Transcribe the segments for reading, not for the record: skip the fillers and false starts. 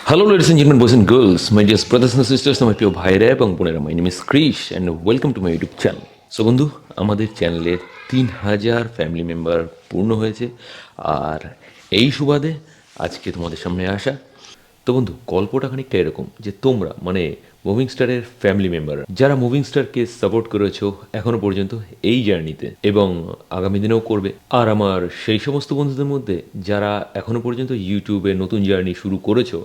Hello, ladies and gentlemen, boys and girls, my dear brothers and sisters, আমার প্রিয় ভাইরা এবং বোনেরা, my name is Krish and welcome to my YouTube channel. So বন্ধু, আমাদের চ্যানেলে 3000 ফ্যামিলি মেম্বার পূর্ণ হয়েছে আর এই সুবাদে আজকে তোমাদের সামনে আসা। তো বন্ধু, গল্পটা খানিকটা এরকম যে তোমরা মানে মুভিং স্টারের ফ্যামিলি মেম্বার যারা মুভিং স্টারকে সাপোর্ট করেছো এখনো পর্যন্ত এই জার্নিতে এবং আগামী দিনেও করবে, আর আমার সেই সমস্ত বন্ধুদের মধ্যে যারা এখনো পর্যন্ত ইউটিউবে নতুন জার্নি শুরু করেছো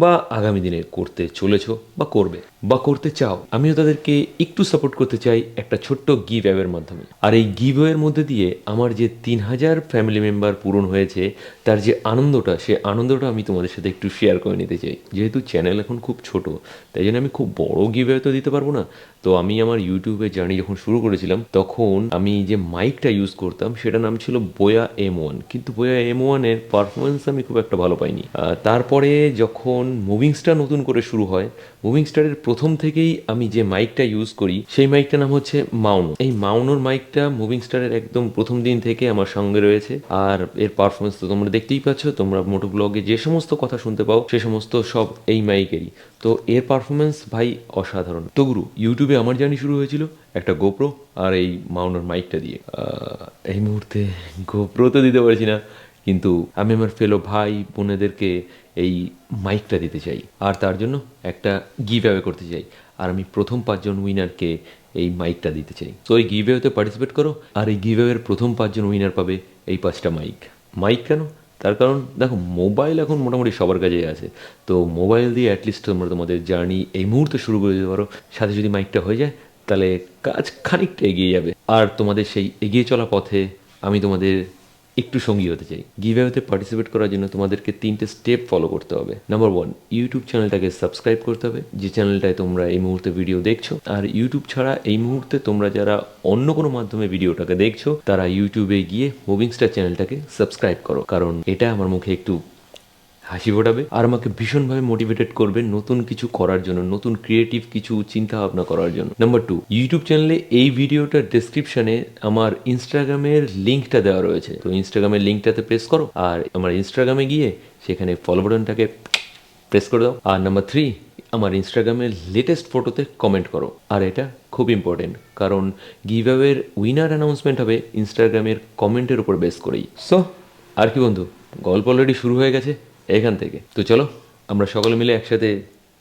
বা আগামী দিনে করতে চলেছো বা করবে বা করতে চাও, আমিও তাদেরকে একটু সাপোর্ট করতে চাই একটা ছোট্ট গিভ অ্যাওয়ের মাধ্যমে। আর এই গিভ অ্যাওয়ের মধ্যে দিয়ে আমার যে 3000 ফ্যামিলি মেম্বার পূরণ হয়েছে তার যে আনন্দটা, সে আনন্দটা আমি তোমাদের সাথে একটু শেয়ার করে নিতে চাই। যেহেতু চ্যানেল এখন খুব ছোট, তাই জন্য আমি খুব বড় গিভ অ্যাওয়ে তো দিতে পারবো না। তো আমি আমার ইউটিউবে জার্নি যখন শুরু করেছিলাম তখন আমি যে মাইকটা ইউজ করতাম সেটার নাম ছিল বোয়া M1, কিন্তু বোয়া M1 এর পারফরমেন্স আমি খুব একটা ভালো পাইনি। তারপরে যখন মুভিং স্টার নতুন করে শুরু হয়, মুভিং স্টারের প্রথম থেকেই আমি যে মাইকটা ইউজ করি সেই মাইকটার নাম হচ্ছে মাউনো। এই মাউনোর মাইকটা মুভিং স্টারের একদম প্রথম দিন থেকে আমার সঙ্গে রয়েছে আর এর পারফরমেন্স তো তোমরা দেখতেই পাচ্ছ। তোমরা মোটো ব্লগে যে সমস্ত কথা শুনতে পাও সে সমস্ত সব এই মাইকেরই। তো এর পারফরমেন্স ভাই অসাধারণ। তো গুরু, ইউটিউবে আমার জার্নি শুরু হয়েছিল একটা গোপ্রো আর এই মাউনোর মাইকটা দিয়ে। এই মুহূর্তে গোপ্রো তো দিতে পারছি না, কিন্তু আমি আমার ফেলো ভাই বোনেদেরকে এই মাইকটা দিতে চাই আর তার জন্য একটা গিভ অ্যাওয়ে করতে চাই। আর আমি প্রথম 5 জন উইনারকে এই মাইকটা দিতে চাই। তো এই গিভ অ্যাওয়েতে পার্টিসিপেট করো আর এই গিভ অ্যাওয়ের প্রথম 5 জন উইনার পাবে এই 5টা মাইক। মাইক কেন? তার কারণ দেখো, মোবাইল এখন মোটামুটি সবার কাছেই আছে। তো মোবাইল দিয়ে অ্যাটলিস্ট তোমরা তোমাদের জার্নি এই মুহূর্তে শুরু করে দিতে পারো। সাথে যদি মাইকটা হয়ে যায় তাহলে কাজ খানিকটা এগিয়ে যাবে। আর তোমাদের সেই এগিয়ে চলা পথে আমি তোমাদের একটু সঙ্গী হতে চাই। গিভ অ্যাওয়েতে পার্টিসিপেট করার জন্য তোমাদেরকে 3টে স্টেপ ফলো করতে হবে। নাম্বার 1, ইউটিউব চ্যানেলটাকে সাবস্ক্রাইব করতে হবে, যে চ্যানেলটায় তোমরা এই মুহূর্তে ভিডিও দেখছো। আর ইউটিউব ছাড়া এই মুহূর্তে তোমরা যারা অন্য কোনো মাধ্যমে ভিডিওটাকে দেখছো তারা ইউটিউবে গিয়ে মুভিং স্টার চ্যানেলটাকে সাবস্ক্রাইব করো, কারণ এটা আমার মুখে একটু হাসি ফোটাবে আর আমাকে ভীষণভাবে মোটিভেটেড করবে নতুন কিছু করার জন্য, নতুন ক্রিয়েটিভ কিছু চিন্তা ভাবনা করার জন্য। নাম্বার 2, ইউটিউব চ্যানেলে এই ভিডিওটার ডেসক্রিপশনে আমার ইনস্টাগ্রামের লিঙ্কটা দেওয়া রয়েছে। তো ইনস্টাগ্রামের লিঙ্কটাতে প্রেস করো আর আমার ইনস্টাগ্রামে গিয়ে সেখানে ফলো বাটনটাকে প্রেস করে দাও। আর নাম্বার 3, আমার ইনস্টাগ্রামের লেটেস্ট ফটোতে কমেন্ট করো। আর এটা খুব ইম্পর্টেন্ট, কারণ গিভ অ্যাওয়ের উইনার অ্যানাউন্সমেন্ট হবে ইনস্টাগ্রামের কমেন্টের উপর বেস করেই। সো আর কি বন্ধু, গল্প অলরেডি শুরু হয়ে গেছে এখান থেকে। তো চলো আমরা সকলে মিলে একসাথে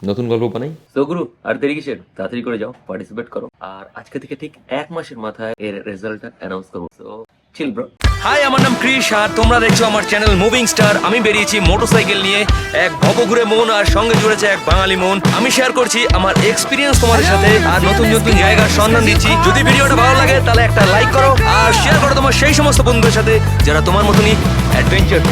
নতুন গল্প বানাই। তো গুরু, আর দেরি কিসের, তাড়াতাড়ি করে যাও, পার্টিসিপেট করো। আর আজকে থেকে ঠিক 1 মাসের মাথায় এর রেজাল্টটা অ্যানাউন্স করবো। সো চিল ব্রো। হাই, আমার নাম ক্রিশ আর তোমরা দেখছো আমার চ্যানেল মুভিং স্টার। আমি বেরিয়েছি মোটরসাইকেল নিয়ে, এক ভবঘুরে মন আর সঙ্গে জুড়েছে এক বাঙালি মন। আমি শেয়ার করছি আমার এক্সপিরিয়েন্স তোমাদের সাথে আর নতুন নতুন জায়গার সন্ধান দিচ্ছি। যদি ভিডিওটা ভালো লাগে তাহলে একটা লাইক করো আর শেয়ার করো তোমার সেই সমস্ত বন্ধুদের সাথে যারা তোমার মতনই অ্যাডভেঞ্চার